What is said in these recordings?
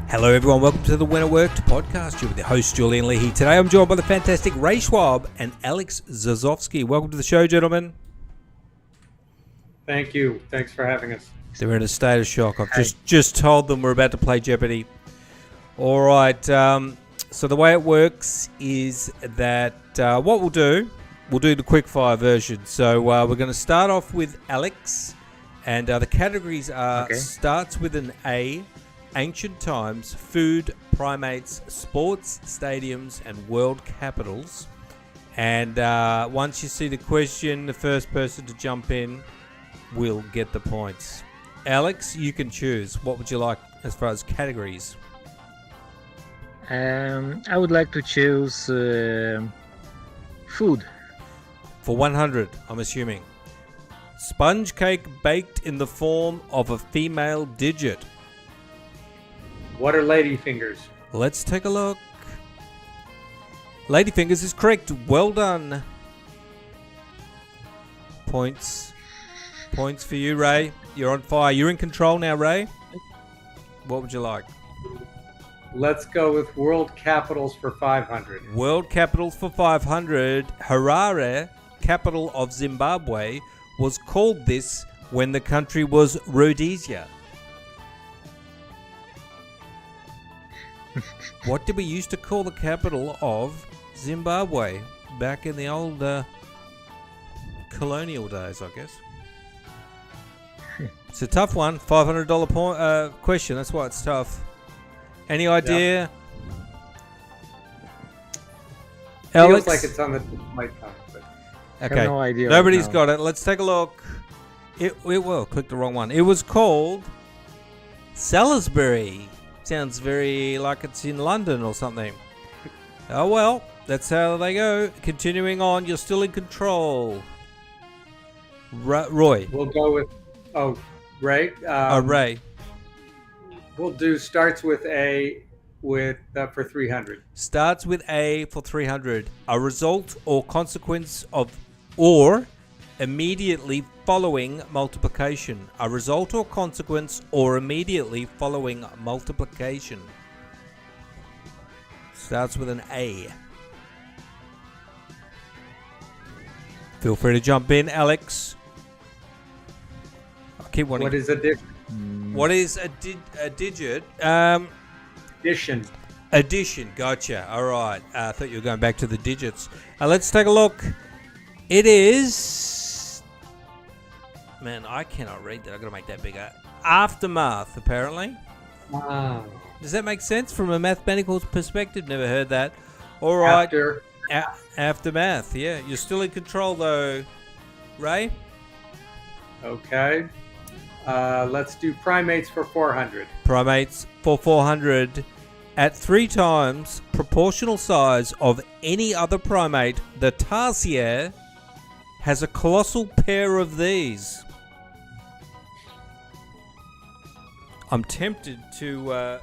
Hello everyone, welcome to the When It Worked podcast. You're with your host Julian Leahy. Today I'm joined by the fantastic Ray Schwab and Alex Zozovsky. Welcome to the show, gentlemen. Thank you. Thanks for having us. They're in a state of shock. I've just told them we're about to play Jeoparty. All right, so the way it works is that what we'll do the quickfire version. So we're going to start off with Alex, and the categories are starts with an A, ancient times, food, primates, sports, stadiums, and world capitals. And once you see the question, the first person to jump in will get the points. Alex, you can choose. What would you like as far as categories? I would like to choose food. For 100, I'm assuming. Sponge cake baked in the form of a female digit. What are ladyfingers? Let's take a look. Ladyfingers is correct. Well done. Points for you, Ray. You're on fire. You're in control now, Ray. What would you like? Let's go with world capitals for 500. World capitals for 500. Harare, capital of Zimbabwe, was called this when the country was Rhodesia. What did we used to call the capital of Zimbabwe back in the old colonial days, I guess? It's a tough one. $500 question. That's why it's tough. Any idea? Yeah. Alex? Feels like it's on the tip of my tongue. But Okay. I have no idea. Nobody's right got it. Let's take a look. Clicked the wrong one. It was called Salisbury. Sounds very like it's in London or something. Oh well, that's how they go. Continuing on, you're still in control. Roy. we'll go with Ray. Ray. We'll do starts with A with for 300. Starts with A for 300. A result or consequence of or immediately following multiplication. A result or consequence or immediately following multiplication. Starts with an A. Feel free to jump in, Alex. I keep wanting. What is addition? What is a digit? Addition. Addition. Gotcha. All right. I thought you were going back to the digits. Let's take a look. It is... Man, I cannot read that. I've got to make that bigger. Aftermath, apparently. Wow. Does that make sense from a mathematical perspective? Never heard that. All right. Aftermath. Yeah. You're still in control, though, Ray. Okay. Let's do primates for 400. Primates for 400. At 3 times proportional size of any other primate, the tarsier has a colossal pair of these. I'm tempted to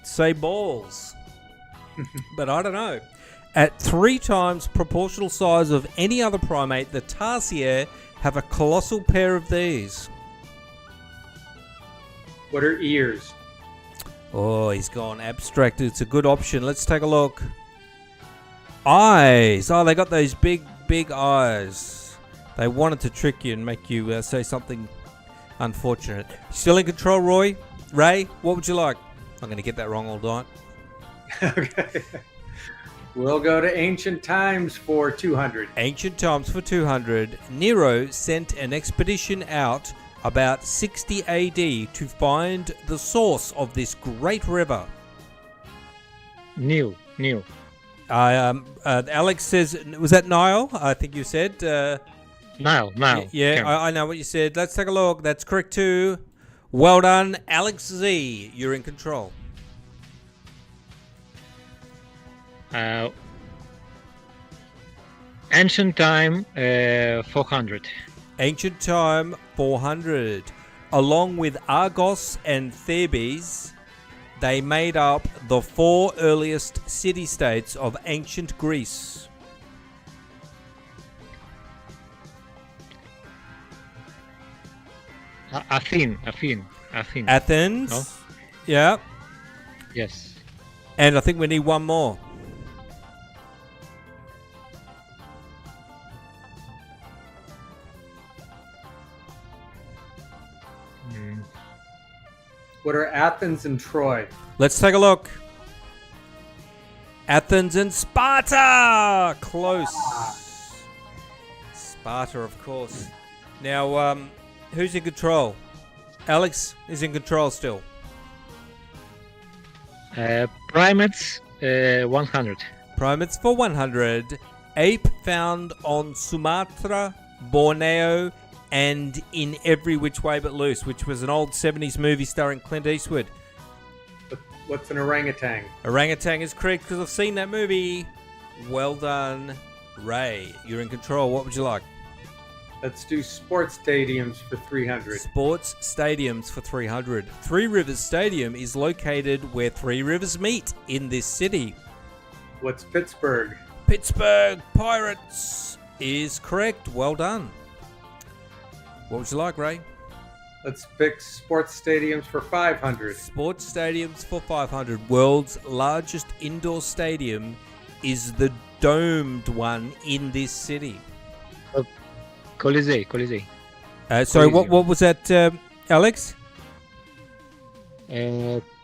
say balls, but I don't know. At 3 times proportional size of any other primate, the tarsier have a colossal pair of these. What are ears? Oh, he's gone abstract. It's a good option. Let's take a look. Eyes. Oh, they got those big eyes. They wanted to trick you and make you say something unfortunate. Still in control, Roy? Ray, what would you like? I'm going to get that wrong all night. Okay. We'll go to ancient times for 200. Ancient times for 200. Nero sent an expedition out about 60 AD to find the source of this great river. Nil. Alex says, was that Nile? I think you said. Nile. Yeah, I know what you said. Let's take a look. That's correct too. Well done, Alex Z. You're in control. Ancient time, 400. Ancient time, 400. Along with Argos and Thebes, they made up the 4 earliest city-states of ancient Greece. Athens. Athens. No? Yeah. Yes. And I think we need one more. Mm. What are Athens and Troy? Let's take a look. Athens and Sparta. Close. Sparta, of course. Now, who's in control? Alex is in control still. Primates, 100. Primates for 100. Ape found on Sumatra, Borneo, and In Every Which Way But Loose, which was an old 70s movie starring Clint Eastwood. What's an orangutan? Orangutan is correct because I've seen that movie. Well done, Ray. You're in control. What would you like? Let's do sports stadiums for 300. Sports stadiums for 300. Three Rivers Stadium is located where Three Rivers meet in this city. What's Pittsburgh? Pittsburgh Pirates is correct. Well done. What would you like, Ray? Let's pick sports stadiums for 500. Sports stadiums for 500. World's largest indoor stadium is the domed one in this city. Colisei. Sorry, Colisei. what was that, Alex? Colisei.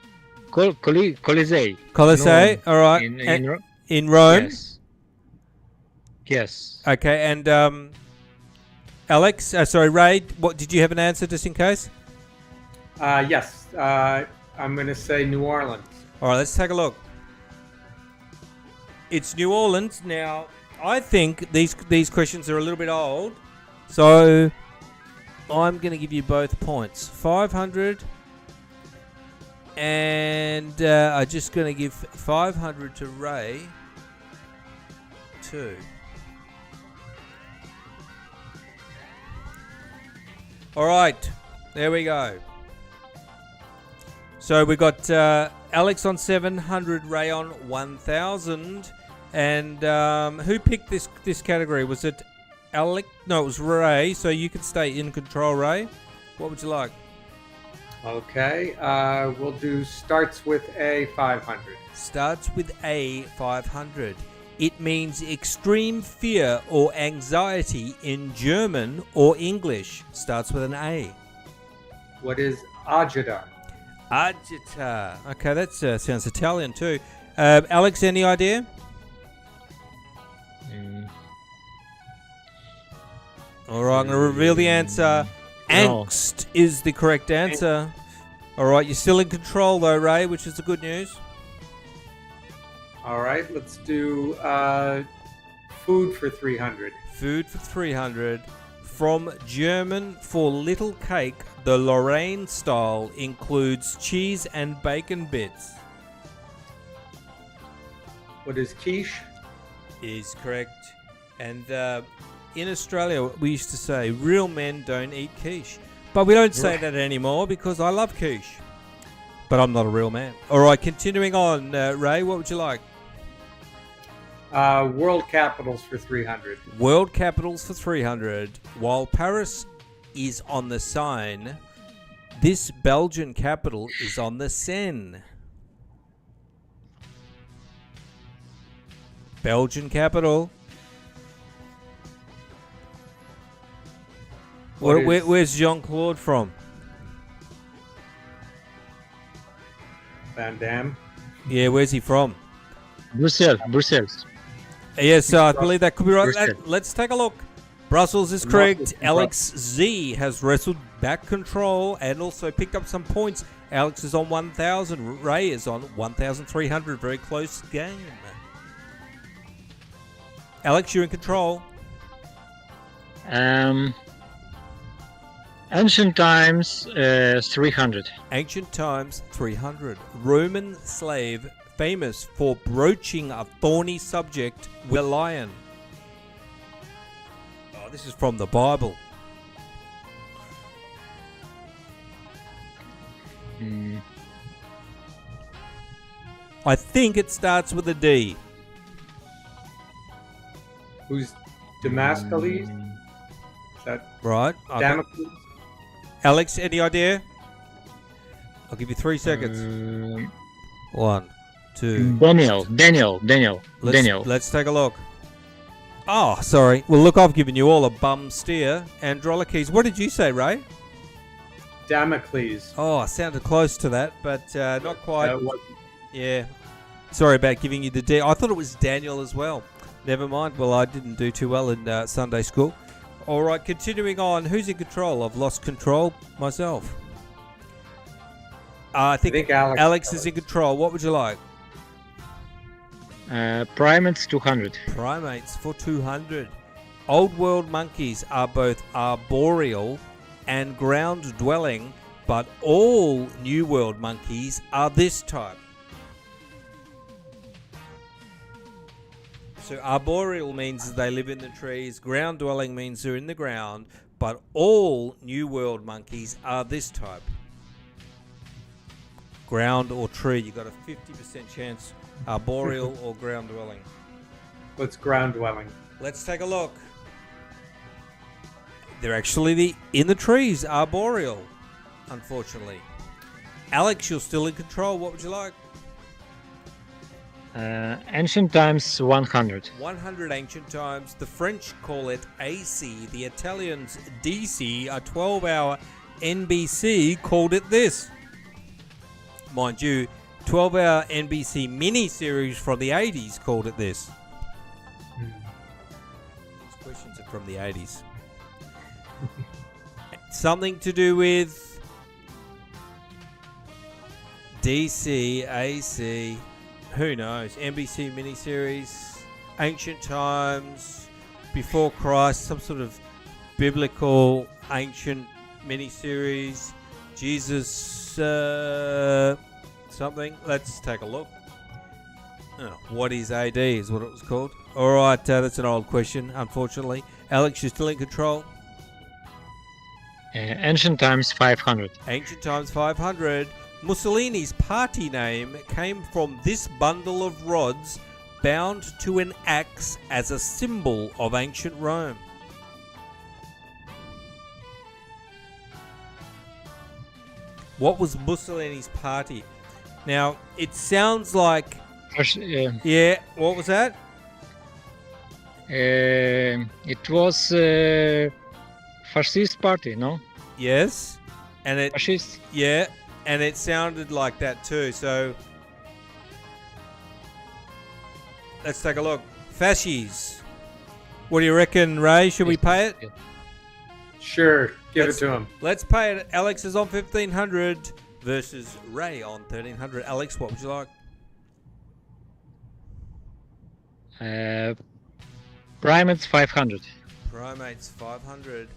Colisei. All right. In Rome. Yes. Yes. Okay, and Alex, Ray, what did you have an answer just in case? Yes. I'm going to say New Orleans. All right, let's take a look. It's New Orleans. Now, I think these questions are a little bit old, so I'm going to give you both points. 500, and I'm just going to give 500 to Ray. 2. All right, there we go. So we got Alex on 700, Ray on 1,000, and who picked this category? Was it Alex? No, it was Ray. So you can stay in control, Ray. What would you like? Okay. We'll do starts with a 500. Starts with a 500. It means extreme fear or anxiety in German or English. Starts with an A. What is agita? Agita. Okay, that sounds Italian too. Alex, any idea? All right, I'm going to reveal the answer. No. Angst is the correct answer. All right, you're still in control though, Ray, which is the good news. All right. Let's do food for 300. Food for 300. From German for little cake, the Lorraine style includes cheese and bacon bits. What is quiche? Is correct. And in Australia, we used to say, real men don't eat quiche. But we don't say that anymore because I love quiche. But I'm not a real man. All right, continuing on. Ray, what would you like? World capitals for 300. World capitals for 300. While Paris is on the Seine, this Belgian capital is on the Seine. Belgian capital. Where's Jean-Claude from? Van Damme. Yeah, where's he from? Brussels. Yes, I believe that could be right. Brussels. Let's take a look. Brussels is correct. Alex Z has wrestled back control and also picked up some points. Alex is on 1,000. Ray is on 1,300. Very close game. Alex, you're in control. Ancient times, 300. Ancient times, 300. Roman slave famous for broaching a thorny subject with a lion. Oh, this is from the Bible. I think it starts with a D. Who's Damocles? Is that Right. Damocles? Alex, any idea? I'll give you 3 seconds. 1, 2. Daniel. Let's take a look. Oh, sorry. Well, look, I've given you all a bum steer. Androlicles. What did you say, Ray? Damocles. Oh, I sounded close to that, but not quite. What- Yeah. Sorry about giving you the D. I thought it was Daniel as well. Never mind. Well, I didn't do too well in Sunday school. All right, continuing on. Who's in control? I've lost control myself. I think Alex is in control. What would you like? Primates 200. Primates for 200. Old world monkeys are both arboreal and ground dwelling, but all New World monkeys are this type. So arboreal means they live in the trees, ground dwelling means they're in the ground, but all New World monkeys are this type. Ground or tree, you got a 50% chance arboreal or ground dwelling. What's ground dwelling? Let's take a look. They're actually in the trees, arboreal, unfortunately. Alex, you're still in control. What would you like? Ancient times 100. 100 ancient times. The French call it AC. The Italians DC. A 12-hour NBC called it this. Mind you, 12-hour NBC mini-series from the 80s called it this. These questions are from the 80s. Something to do with DC, AC, who knows? NBC miniseries, ancient times, before Christ, some sort of biblical ancient miniseries, Jesus, something. Let's take a look. Oh, what is AD is what it was called. All right, that's an old question, unfortunately. Alex, you're still in control. Ancient times 500. Ancient times 500. Mussolini's party name came from this bundle of rods bound to an axe as a symbol of ancient Rome. What was Mussolini's party? Now, it sounds like... yeah, what was that? It was fascist party, no? Yes. And it... Fascist? Yeah, and it sounded like that too, so... Let's take a look. Fascies. What do you reckon, Ray? Should we pay it? Sure, give it to him. Let's pay it. Alex is on 1,500 versus Ray on 1,300. Alex, what would you like? Primates 500. Primates 500.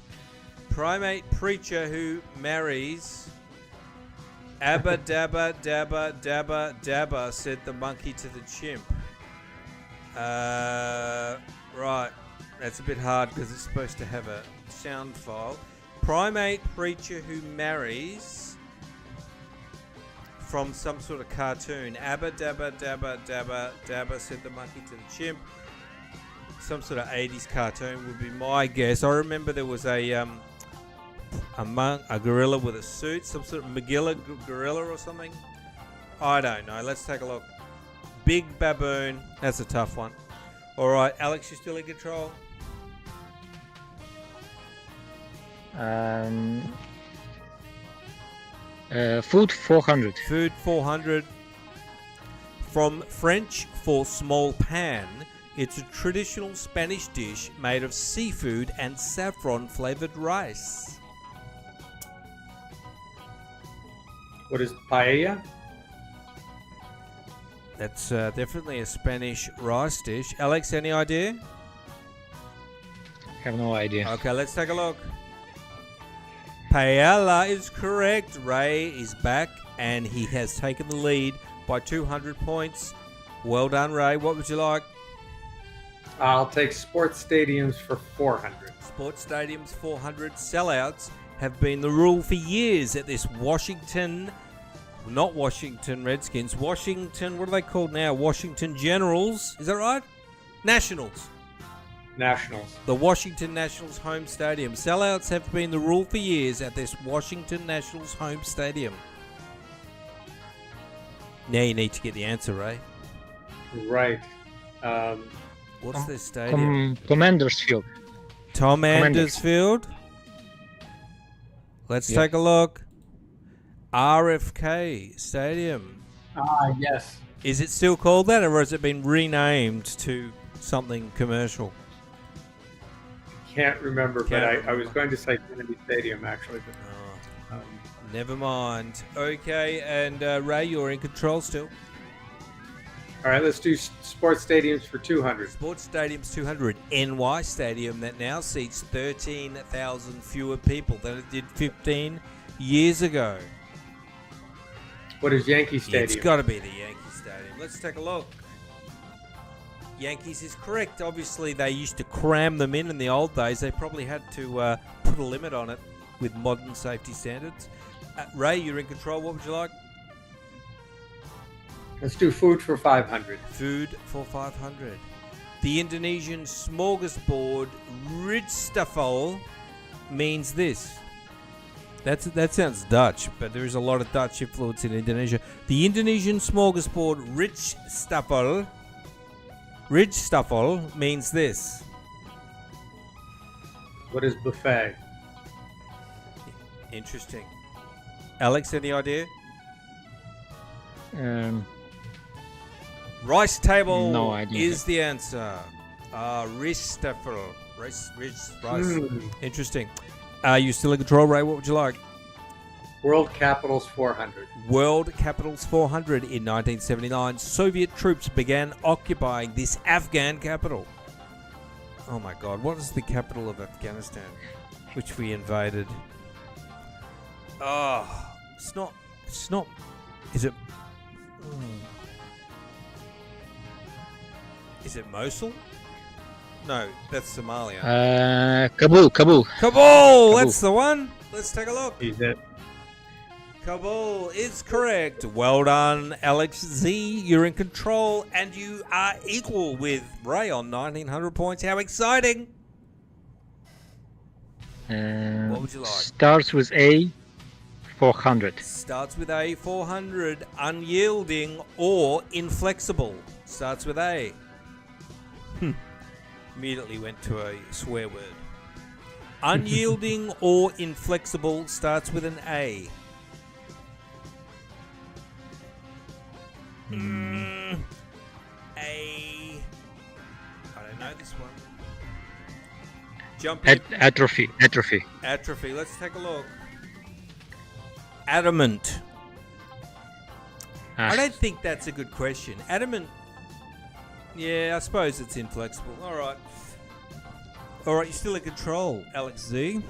Primate preacher who marries Abba dabba dabba dabba dabba, said the monkey to the chimp. Right, that's a bit hard because it's supposed to have a sound file. Primate preacher who marries from some sort of cartoon. Abba dabba dabba dabba dabba, said the monkey to the chimp. Some sort of 80s cartoon would be my guess. I remember there was a gorilla with a suit, some sort of Magilla gorilla or something. I don't know. Let's take a look. Big baboon. That's a tough one. All right, Alex, you still in control? Food 400. Food 400. From French for small pan, it's a traditional Spanish dish made of seafood and saffron-flavored rice. What is paella? That's definitely a Spanish rice dish. Alex, any idea? Have no idea. Okay, let's take a look. Paella is correct. Ray is back and he has taken the lead by 200 points. Well done, Ray. What would you like? I'll take sports stadiums for 400. Sports stadiums 400. Sellouts have been the rule for years at this not Washington Redskins, Washington, what are they called now? Washington Generals, is that right? Nationals. The Washington Nationals home stadium. Sellouts have been the rule for years at this Washington Nationals home stadium. Now you need to get the answer, Ray. Right. What's their stadium? Commander's Field. Tom Commanders. Anders Field. Let's Yeah. take a look. RFK Stadium. Yes. Is it still called that, or has it been renamed to something commercial? Can't remember, but Can't I remember. was going to say Kennedy Stadium, actually. Oh, But, never mind. Okay, and Ray, you're in control still. all right, let's do sports stadiums for 200. Sports Stadium's 200. NY Stadium that now seats 13,000 fewer people than it did 15 years ago. What is Yankee Stadium? It's got to be the Yankee Stadium. Let's take a look. Yankees is correct. Obviously, they used to cram them in the old days. They probably had to put a limit on it with modern safety standards. Ray, you're in control. What would you like? Let's do food for 500. Food for 500. The Indonesian smorgasbord rijstafel means this. That sounds Dutch, but there is a lot of Dutch influence in Indonesia. The Indonesian smorgasbord rijstafel means this. What is buffet? Interesting. Alex, any idea? Rice table No idea. is the answer. Rijstafel. Rice. Interesting. Are you still in control, Ray? What would you like? World Capitals 400. World Capitals 400 in 1979. Soviet troops began occupying this Afghan capital. Oh my God, what is the capital of Afghanistan, which we invaded? Oh, it's not, is it, is it Mosul? No, that's Somalia. Kabul. Kabul, that's the one. Let's take a look. Is it? Kabul is correct. Well done, Alex Z. You're in control, and you are equal with Ray on 1,900 points. How exciting! What would you like? Starts with A, 400. Starts with A, 400. Unyielding or inflexible. Starts with A. Immediately went to a swear word. Unyielding or inflexible starts with an A. I don't know this one. Jumping. Atrophy. Atrophy. Let's take a look. Adamant. I don't think that's a good question. Adamant. Yeah, I suppose it's inflexible. All right. You're still in control, Alex Z.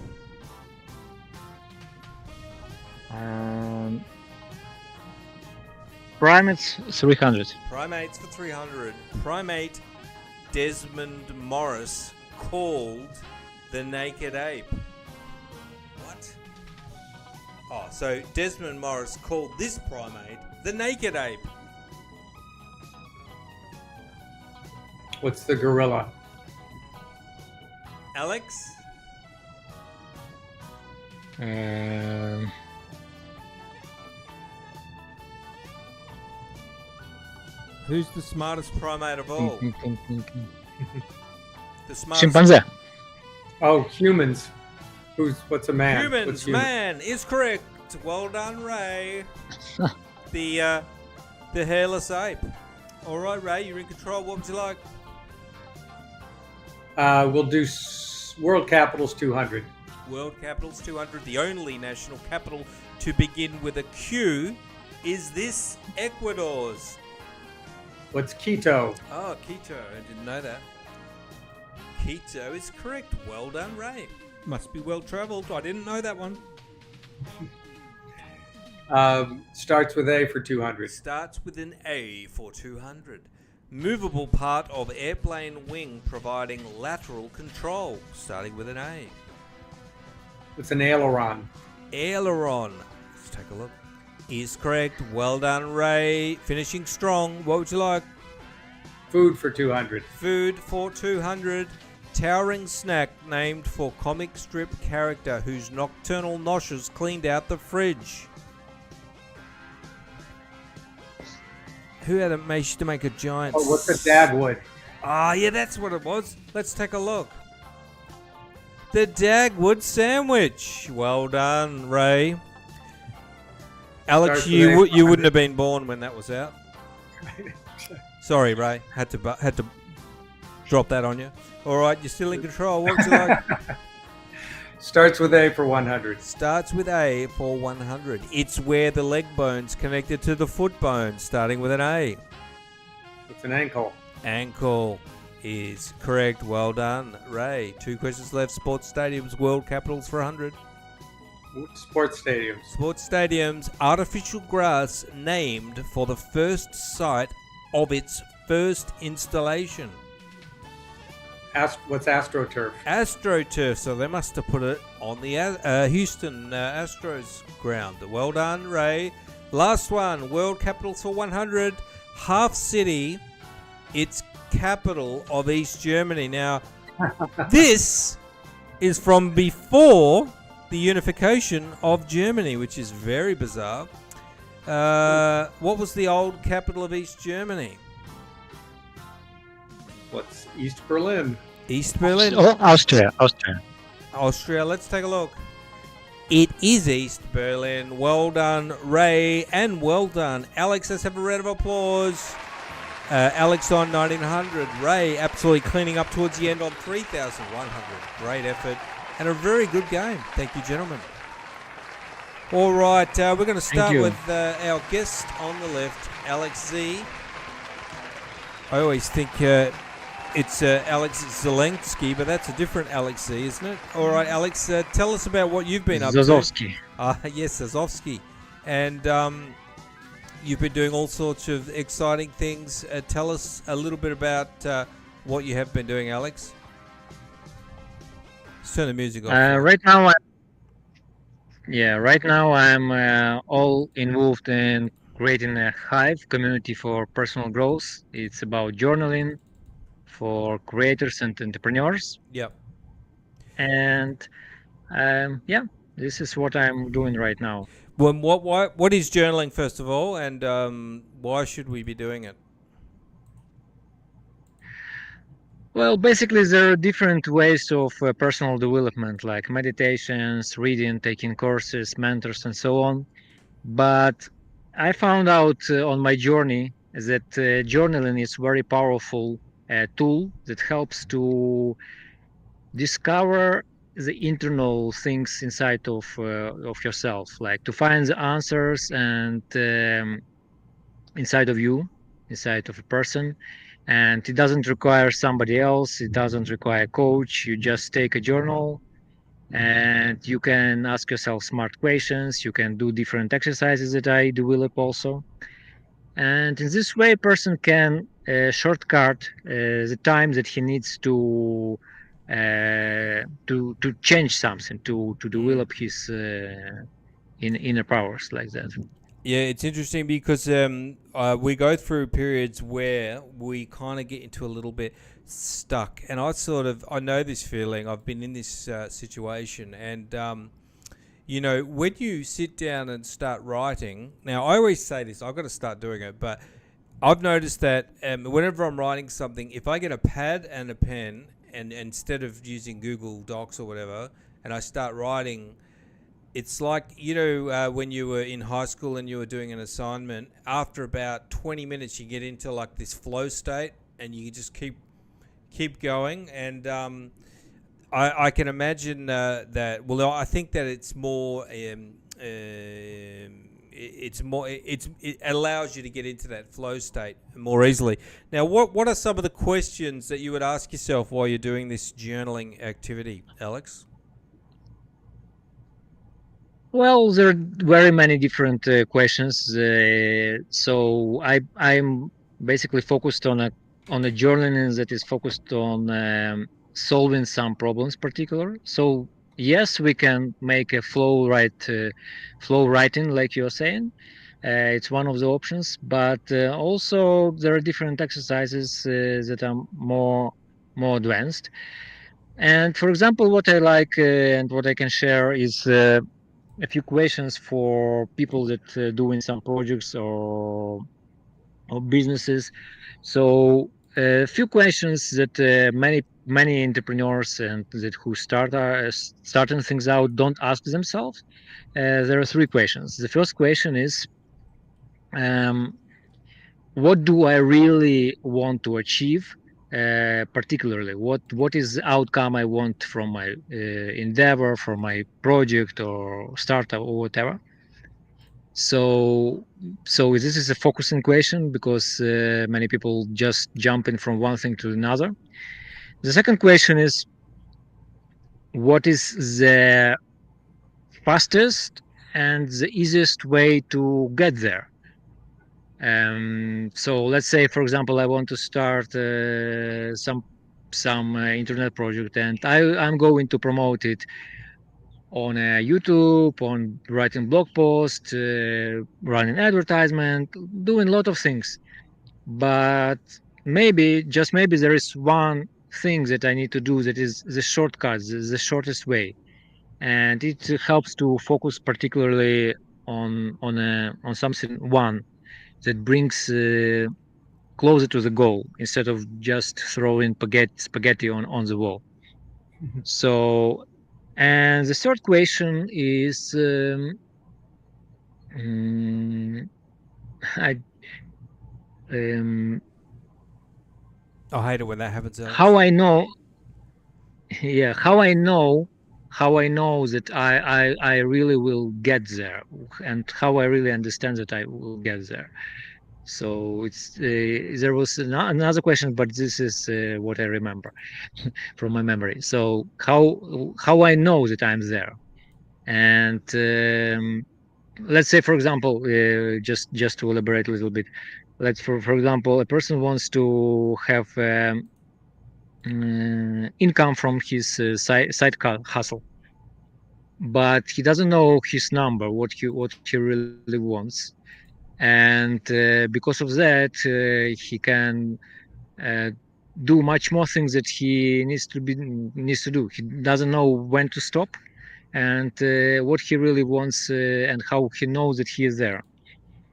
Primates, 300. Primates for 300. Primate Desmond Morris called the naked ape. What? Oh, so Desmond Morris called this primate the naked ape. What's the gorilla? Alex? Who's the smartest primate of all? The smartest Chimpanzee. Oh, humans. What's a man? Humans, What's human? man, is correct. Well done, Ray. The hairless ape. All right, Ray, you're in control. What would you like? We'll do World Capitals 200. World Capitals 200, the only national capital to begin with a Q. Is this Ecuador's? What's Keto? Oh, Keto. I didn't know that. Keto is correct. Well done, Ray. Must be well travelled. I didn't know that one. Starts with A for 200. Starts with an A for 200. Movable part of airplane wing providing lateral control. Starting with an A. It's an aileron. Aileron. Let's take a look. Is correct. Well done, Ray. Finishing strong. What would you like? Food for 200. Food for 200. Towering snack named for comic strip character whose nocturnal noshes cleaned out the fridge. Who had used to make a giant? Oh, what's a Dagwood? Ah, yeah, that's what it was. Let's take a look. The Dagwood sandwich. Well done, Ray. Alex, Starts with you wouldn't have been born when that was out. Sorry, Ray. Had to drop that on you. All right, you're still in control. What would you like? Starts with A for 100. Starts with A for 100. It's where the leg bone's connected to the foot bone, starting with an A. It's an ankle. Ankle is correct. Well done, Ray. 2 questions left. Sports stadiums, world capitals for 100. Sports stadiums. Sports stadiums, artificial grass named for the first site of its first installation. What's AstroTurf? AstroTurf, so they must have put it on the Houston Astros ground. Well done, Ray. Last one, world capitals for 100. Half city, its capital of East Germany. Now, this is from before the unification of Germany, which is very bizarre. What was the old capital of East Germany? What's East Berlin? East Berlin. Oh, Austria. Austria. Let's take a look. It is East Berlin. Well done, Ray, and well done, Alex. Let's have a round of applause. Alex on 1900. Ray absolutely cleaning up towards the end on 3100. Great effort and a very good game. Thank you, gentlemen. All right, we're going to start with our guest on the left, Alex Z. I always think it's Alex Zelensky, but that's a different Alex Z, isn't it? All right, Alex, tell us about what you've been up Zozovsky. to. Yes, Zozovsky. And you've been doing all sorts of exciting things. Tell us a little bit about what you have been doing, Alex. Let's turn the music off. Right now I'm all involved in creating a Hive community for personal growth. It's about journaling for creators and entrepreneurs. Yep. And this is what I'm doing right now. Well, what is journaling, first of all, and why should we be doing it? Well, basically, there are different ways of personal development, like meditations, reading, taking courses, mentors, and so on. But I found out on my journey that journaling is very powerful tool that helps to discover the internal things inside of yourself, like to find the answers and inside of you, inside of a person. And it doesn't require somebody else. It doesn't require a coach. You just take a journal and you can ask yourself smart questions. You can do different exercises that I develop also. And in this way, a person can shortcut the time that he needs to change something, to develop his inner powers like that. Yeah, it's interesting because we go through periods where we kind of get into a little bit stuck, and I know this feeling. I've been in this situation, and when you sit down and start writing. Now, I always say this: I've got to start doing it, but I've noticed that whenever I'm writing something, if I get a pad and a pen, and instead of using Google Docs or whatever, and I start writing. It's like, when you were in high school and you were doing an assignment, after about 20 minutes you get into like this flow state and you just keep going. And I can imagine that, well, I think that it's more, it allows you to get into that flow state more easily. Now, what are some of the questions that you would ask yourself while you're doing this journaling activity, Alex? Well, there are very many different questions. So I'm basically focused on a journaling that is focused on solving some problems particular. So yes, we can make a flow writing, like you're saying. It's one of the options, but also there are different exercises that are more advanced. And for example, what I like and what I can share is a few questions for people that doing some projects or of businesses. So a few questions that many entrepreneurs and that who starting things out don't ask themselves. There are three questions. The first question is, um, what do I really want to achieve? Particularly, what is the outcome I want from my endeavor, from my project or startup or whatever. So, so this is a focusing question because many people just jump in from one thing to another. The second question is, what is the fastest and the easiest way to get there? So let's say, for example, I want to start some internet project, and I'm going to promote it on YouTube, on writing blog posts, running advertisement, doing a lot of things. But maybe, just maybe, there is one thing that I need to do that is the shortcut, the shortest way, and it helps to focus particularly on something one that brings closer to the goal instead of just throwing spaghetti on the wall. So, and the third question is, I, um, I hate it when that happens, Alex. how I know, yeah, how I know that I really will get there, and how I really understand that I will get there. So it's there was another question, but this is what I remember from my memory. So how I know that I'm there, and let's say, for example, just to elaborate a little bit, let's for example, a person wants to have income from his hustle, but he doesn't know his number, what he really wants, and because of that, he can uh, do much more things that he needs to do. He doesn't know when to stop and what he really wants and how he knows that he is there.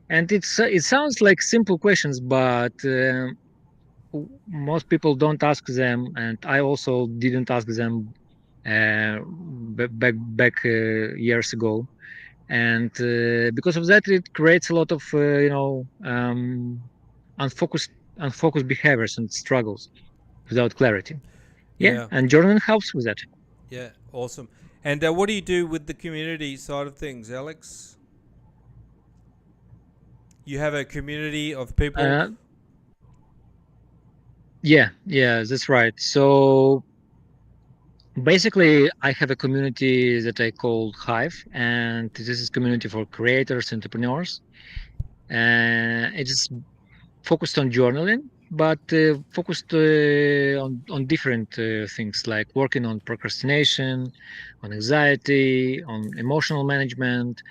And it sounds like simple questions, but most people don't ask them, and I also didn't ask them back years ago. And because of that, it creates a lot of unfocused unfocused behaviors and struggles without clarity. Yeah, Yeah, and journaling helps with that. yeah, awesome. And what do you do with the community side of things, Alex? You have a community of people. Uh, yeah, that's right. So basically, I have a community that I call Hive, and this is community for creators, entrepreneurs. It is focused on journaling, but focused on different things like working on procrastination, on anxiety, on emotional management,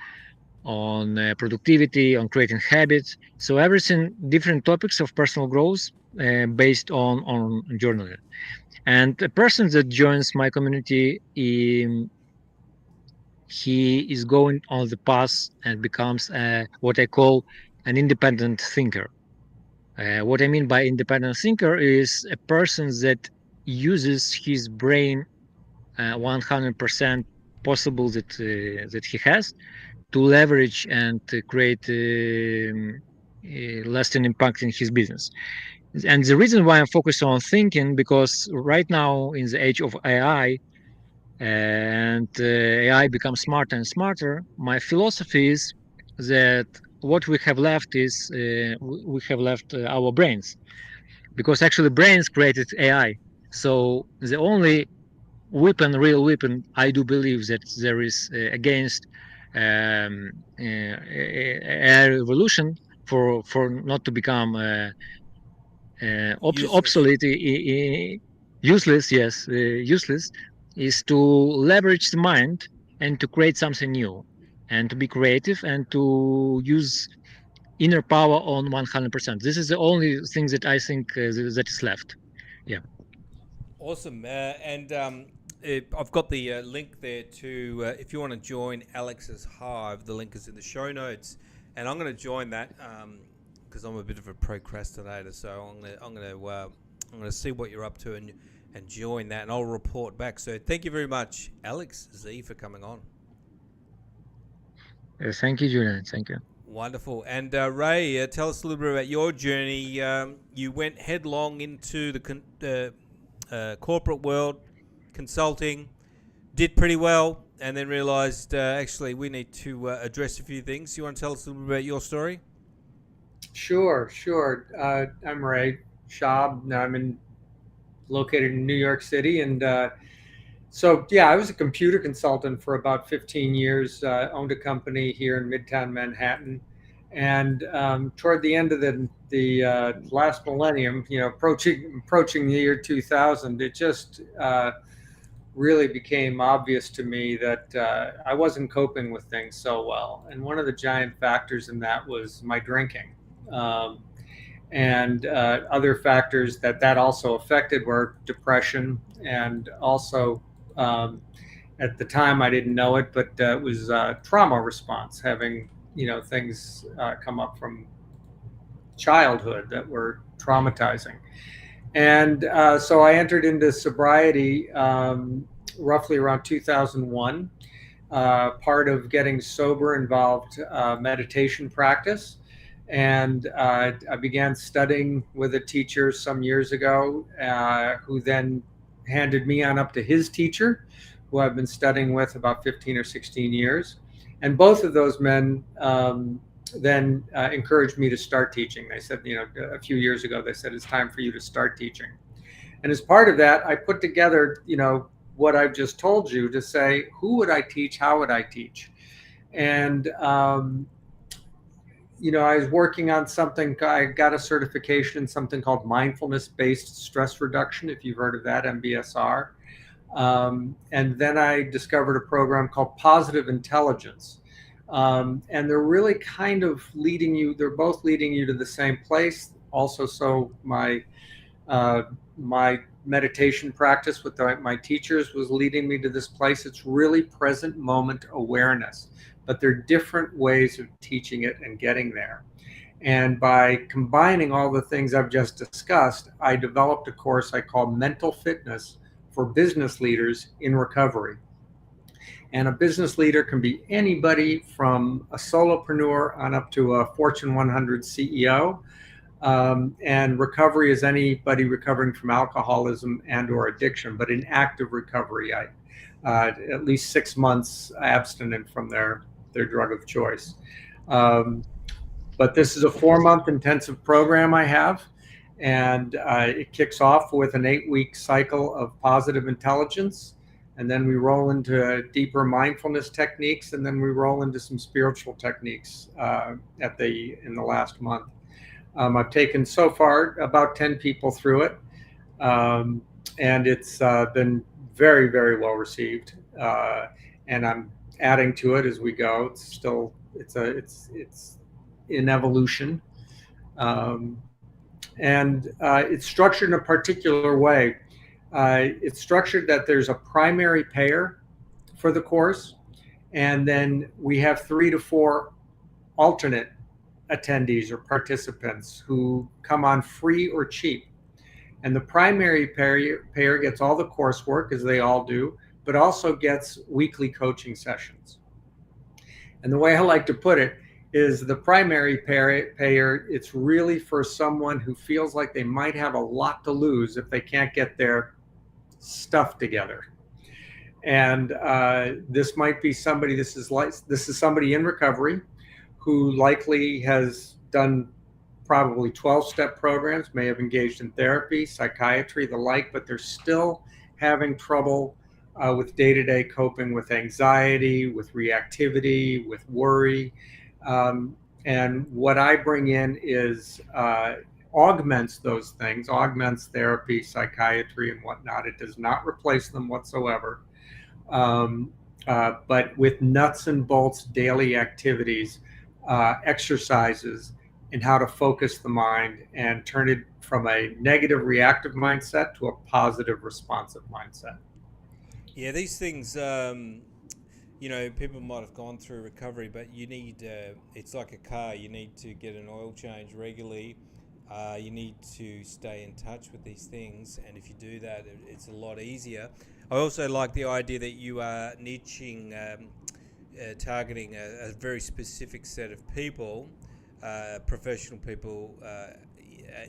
on productivity, on creating habits. So everything, different topics of personal growth based on journaling. And a person that joins my community, he is going on the path and becomes what I call an independent thinker. What I mean by independent thinker is a person that uses his brain 100% possible that he has to leverage and to create lasting impact in his business. And the reason why I'm focused on thinking, because right now in the age of AI, and AI becomes smarter and smarter, my philosophy is that what we have left is we have left our brains, because actually brains created AI. So the only real weapon, I do believe that there is against AI revolution, for not to become Useless. obsolete, useless. Yes, useless is to leverage the mind and to create something new, and to be creative and to use inner power on 100%. This is the only thing that I think that is left. Yeah. Awesome. And I've got the link there to, if you want to join Alex's Hive, the link is in the show notes. And I'm going to join that because because I'm a bit of a procrastinator. So I'm gonna see what you're up to and join that, and I'll report back. So thank you very much, Alex Z, for coming on. Thank you, Julian. Thank you. Wonderful. And Ray, tell us a little bit about your journey. You went headlong into the corporate world, consulting, did pretty well, and then realized actually we need to address a few things. You want to tell us a little bit about your story? Sure. I'm Ray Schaub. I'm located in New York City, and so yeah, I was a computer consultant for about 15 years. Owned a company here in Midtown Manhattan, and toward the end of the last millennium, approaching the year 2000, it just really became obvious to me that I wasn't coping with things so well. And one of the giant factors in that was my drinking. And other factors that also affected were depression, and also at the time I didn't know it, but it was trauma response, having things come up from childhood that were traumatizing. And so I entered into sobriety roughly around 2001. Part of getting sober involved meditation practice. And I began studying with a teacher some years ago, who then handed me on up to his teacher, who I've been studying with about 15 or 16 years. And both of those men then encouraged me to start teaching. They said, a few years ago, they said, it's time for you to start teaching. And as part of that, I put together, what I've just told you, to say, who would I teach? How would I teach? And, I was working on something. I got a certification in something called mindfulness-based stress reduction, if you've heard of that, MBSR. And then I discovered a program called Positive Intelligence. And they're really kind of they're both leading you to the same place. Also, so my meditation practice with my teachers was leading me to this place. It's really present moment awareness, but there are different ways of teaching it and getting there. And by combining all the things I've just discussed, I developed a course I call Mental Fitness for Business Leaders in Recovery. And a business leader can be anybody from a solopreneur on up to a Fortune 100 CEO. And recovery is anybody recovering from alcoholism and or addiction, but in active recovery, at least 6 months abstinent from their drug of choice. But this is a 4-month intensive program I have, and it kicks off with an 8-week cycle of positive intelligence. And then we roll into deeper mindfulness techniques, and then we roll into some spiritual techniques in the last month. I've taken so far about 10 people through it, and it's been very, very well received. And I'm adding to it as we go. It's in evolution, and it's structured in a particular way. It's structured that there's a primary payer for the course, and then we have 3 to 4 alternate attendees or participants who come on free or cheap. And the primary payer gets all the coursework, as they all do, but also gets weekly coaching sessions. And the way I like to put it is the primary payer, it's really for someone who feels like they might have a lot to lose if they can't get their stuff together. And this might be somebody, this is somebody in recovery who likely has done probably 12-step programs, may have engaged in therapy, psychiatry, the like, but they're still having trouble with day-to-day coping with anxiety, with reactivity, with worry. And what I bring in is augments those things, augments therapy, psychiatry, and whatnot. It does not replace them whatsoever. But with nuts and bolts daily activities, exercises, and how to focus the mind and turn it from a negative reactive mindset to a positive responsive mindset. Yeah, these things, people might have gone through recovery, but you need, it's like a car, you need to get an oil change regularly. You need to stay in touch with these things, and if you do that, it's a lot easier. I also like the idea that you are niching, targeting a very specific set of people, professional people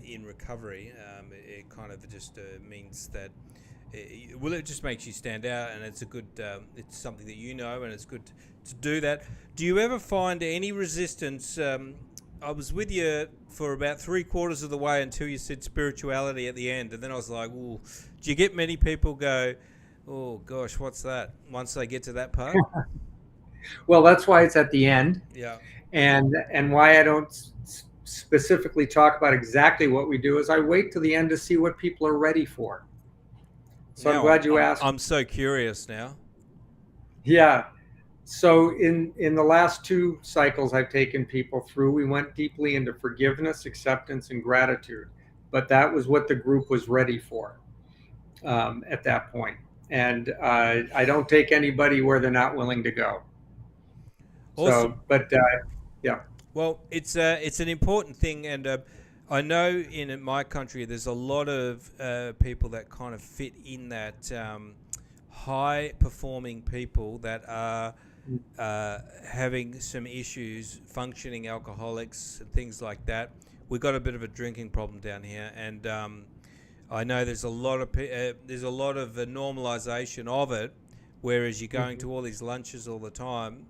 in recovery. It kind of just means that it just makes you stand out, and it's a good, it's something that and it's good to do that. Do you ever find any resistance? I was with you for about 3/4 of the way until you said spirituality at the end, and then I was like, "Ooh." Do you get many people go, "Oh gosh, what's that?" once they get to that part? Well, that's why it's at the end. Yeah. And why I don't specifically talk about exactly what we do is I wait till the end to see what people are ready for. So Now, I'm glad you asked. I'm so curious now. Yeah. So in the last 2 cycles I've taken people through, we went deeply into forgiveness, acceptance, and gratitude. But that was what the group was ready for at that point. And I don't take anybody where they're not willing to go. Awesome. So, but yeah. Well, it's an important thing, and I know in my country there's a lot of people that kind of fit in that high-performing people that are having some issues, functioning alcoholics and things like that. We've got a bit of a drinking problem down here, and I know there's a lot of normalization of it, whereas you're going to all these lunches all the time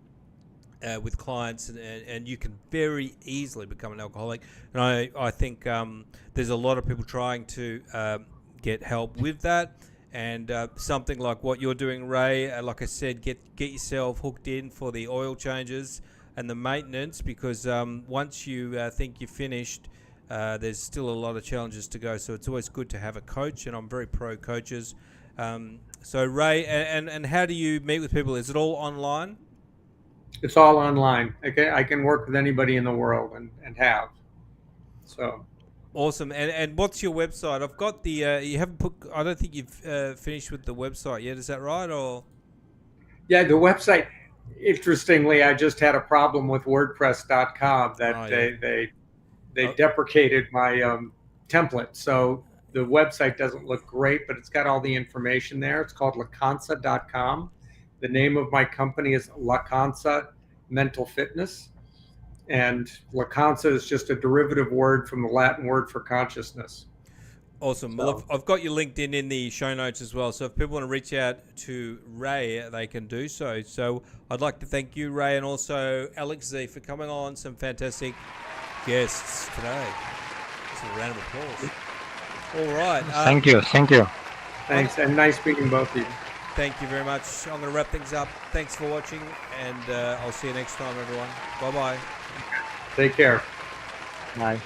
with clients, and you can very easily become an alcoholic. And I think there's a lot of people trying to get help with that. And something like what you're doing, Ray, like I said, get yourself hooked in for the oil changes and the maintenance, because once you think you're finished, there's still a lot of challenges to go. So it's always good to have a coach, and I'm very pro coaches. So Ray, and how do you meet with people? Is it all online? It's all online. Okay, I can work with anybody in the world and have. So. Awesome. And what's your website? I've got the you haven't put. I don't think you've finished with the website yet. Is that right? Or yeah, the website. Interestingly, I just had a problem with WordPress.com that they deprecated my template, so the website doesn't look great, but it's got all the information there. It's called Laconsa.com. The name of my company is Laconsa Mental Fitness. And Laconsa is just a derivative word from the Latin word for consciousness. Awesome. Well, I've got your LinkedIn in the show notes as well. So if people want to reach out to Ray, they can do so. So I'd like to thank you, Ray, and also Alex Z for coming on. Some fantastic guests today. Just a round of applause. All right. Thank you. Thanks, and nice meeting both of you. Thank you very much. I'm going to wrap things up. Thanks for watching, and I'll see you next time, everyone. Bye-bye. Take care. Bye.